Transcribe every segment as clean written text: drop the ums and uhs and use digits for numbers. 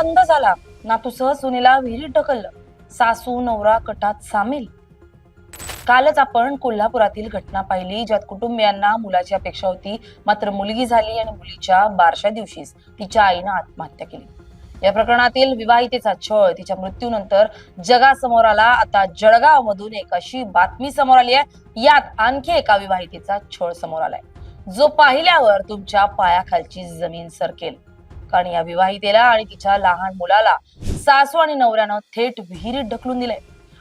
अंध झाला, नातूसह सुनेला विहिरीत ढकललं, सासू नवरा कटात सामील. कालच आपण कोल्हापुरातील घटना पाहिली, ज्यात कुटुंबियांना मुलाची अपेक्षा होती, मात्र मुलगी झाली आणि मुलीच्या बारशा दिवशीच तिच्या आईनं आत्महत्या केली. या प्रकरणातील विवाहितेचा छळ, तिच्या मृत्यूनंतर जगासमोर आला. आता जळगाव मधून एक अशी बातमी समोर आली आहे, यात आणखी एका विवाहितेचा छळ समोर आलाय, जो पाहिल्यावर तुमच्या पायाखालची जमीन सरकेल. कारण या विवाहितेला आणि तिच्या लहान मुलाला सासू आणि नवऱ्यानं थेट विहिरीत ढकलून दिलंय.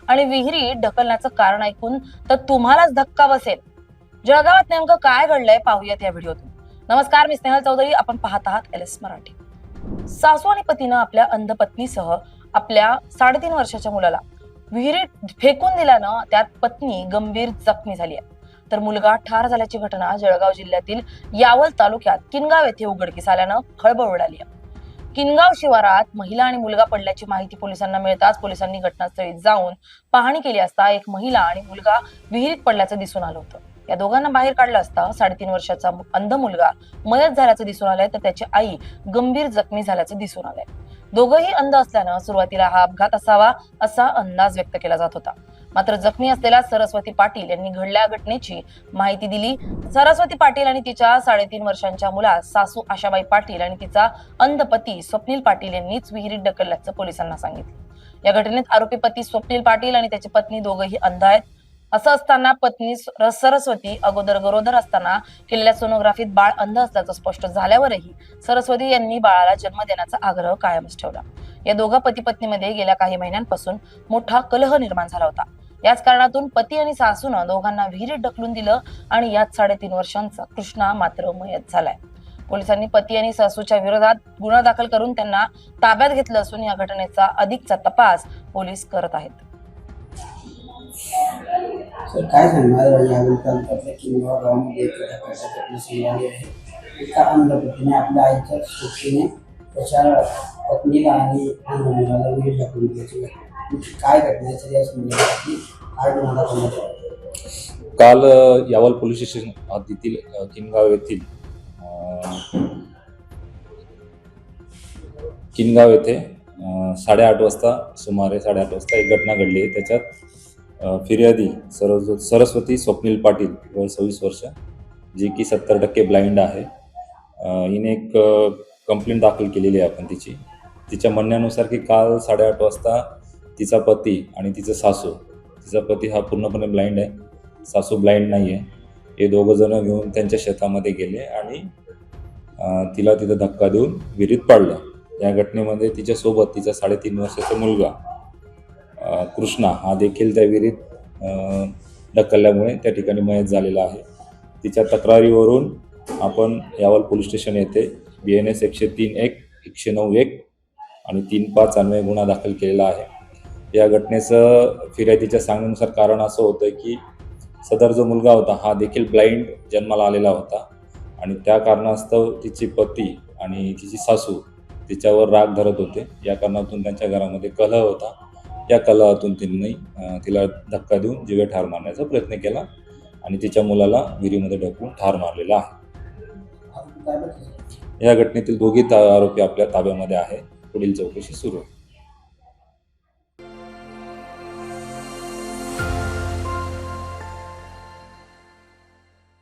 आणि विहिरीत ढकलण्याचं कारण ऐकून तर तुम्हालाच धक्का बसेल. जळगावात नेमकं काय घडलंय पाहूयात या व्हिडिओतून. नमस्कार, मी स्नेहल चौधरी, आपण पाहत आहात LS मराठी. सासू आणि पतीनं आपल्या अंध पत्नीसह आपल्या 3.5 वर्षाच्या मुलाला विहिरीत फेकून दिल्यानं त्यात पत्नी गंभीर जखमी झाली आहे, तर मुलगा ठार झाल्याची घटना जळगाव जिल्ह्यातील यावल तालुक्यात किनगाव येथे उघडकीस आल्यानं खळबळ उडाली आहे. किनगाव शिवारात महिला आणि मुलगा पडल्याची माहिती पोलिसांना मिळताच पोलिसांनी घटनास्थळी जाऊन पाहणी केली असता एक महिला आणि मुलगा विहिरीत पडल्याचं दिसून आलं होतं. या दोघांना बाहेर काढलं असता 3.5 वर्षाचा अंध मुलगा मयत झाल्याचं दिसून आलंय, तर त्याची आई गंभीर जखमी झाल्याचं दिसून आलंय. दोघंही अंध असल्यानं सुरुवातीला हा अपघात असावा असा अंदाज व्यक्त केला जात होता. मात्र जखमी असलेल्या सरस्वती पाटील यांनी घडल्या घटनेची माहिती दिली. सरस्वती पाटील आणि तिच्या 3.5 वर्षांच्या मुलास सासू आशाबाई पाटील आणि तिचा अंध पती स्वप्नील पाटील यांनीच विहिरीत ढकलल्याचं पोलिसांना सांगितलं. या घटनेत आरोपी पती स्वप्नील पाटील आणि त्याची पत्नी दोघंही अंध आहेत. असं असताना पत्नी सरस्वती अगोदर गरोदर असताना केलेल्या सोनोग्राफीत बाळ अंध असल्याचं स्पष्ट झाल्यावरही सरस्वती यांनी बाळाला जन्म देण्याचा आग्रह कायमच ठेवला. या दोघा पती पत्नीमध्ये गेल्या काही महिन्यांपासून मोठा कलह निर्माण झाला होता. याच कारणातून पती आणि सासूनं दोघांना विहिरीत ढकलून दिलं आणि यात 3.5 वर्षांचा कृष्णा मात्र मयत झालाय. पोलिसांनी पती आणि सासूच्या विरोधात गुन्हा दाखल करून त्यांना ताब्यात घेतलं असून या घटनेचा अधिकचा तपास पोलीस करत आहेत. सर, काय सांगणार यावेळी तालुक्यातल्या किनगाव गावामध्ये एक घटना समोर आली आहे. एका अंध पतीने आपल्या आईच्या सोबतीने त्याच्या पत्नीला आणि अंध मुलाला विहिरीत ढकलून दिल्याची काय घटनेच्या या संदर्भात काय गुन्हा दाखल झाला? काल यावल पोलीस स्टेशन हद्दीतील किनगाव येथे 8:30 वाजता सुमारे 8:30 वाजता एक घटना घडली आहे. त्याच्यात फिर्यादी सरस्वती स्वप्नील पाटील वय 26 वर्ष, जी की 70% ब्लाइंड आहे. हिने एक कंप्लेंट दाखल केलेली आहे आपण तिच्या म्हणण्यानुसार की काल 8:30 वाजता तिचा पती आणि तिचं सासू, तिचा पती हा पूर्णपणे ब्लाइंड आहे, सासू ब्लाइंड नाही आहे, हे दोघं जण घेऊन त्यांच्या शेतामध्ये गेले आणि तिला तिथं धक्का देऊन विहिरीत पाडलं. या घटनेमध्ये तिच्यासोबत तिचा 3.5 वर्षाचा मुलगा कृष्णा हा देखील त्या विहिरीत ढकलल्यामुळे त्या ठिकाणी मयत झालेला आहे. तिच्या तक्रारीवरून आपण यावल पोलीस स्टेशन येथे BNS 103(1), 109(1) आणि 3(5) अन्वये गुन्हा दाखल केलेला आहे. या घटनेचं फिर्यादीच्या सांगण्यानुसार कारण असं होतं की सदर जो मुलगा होता हा देखील ब्लाइंड जन्माला आलेला होता आणि त्या कारणास्तव तिची पती आणि तिची सासू तिच्यावर राग धरत होते. या कारणातून त्यांच्या घरामध्ये कलह होता. या कलहातून त्यांनी तिला धक्का देऊन जीवे ठार मारण्याचा प्रयत्न केला आणि तिच्या मुलाला विहिरीमध्ये ढकलून ठार मारलेला आहे. या घटनेतील दोघी आरोपी आपल्या ताब्यामध्ये आहे. पुढील चौकशी सुरू आहे.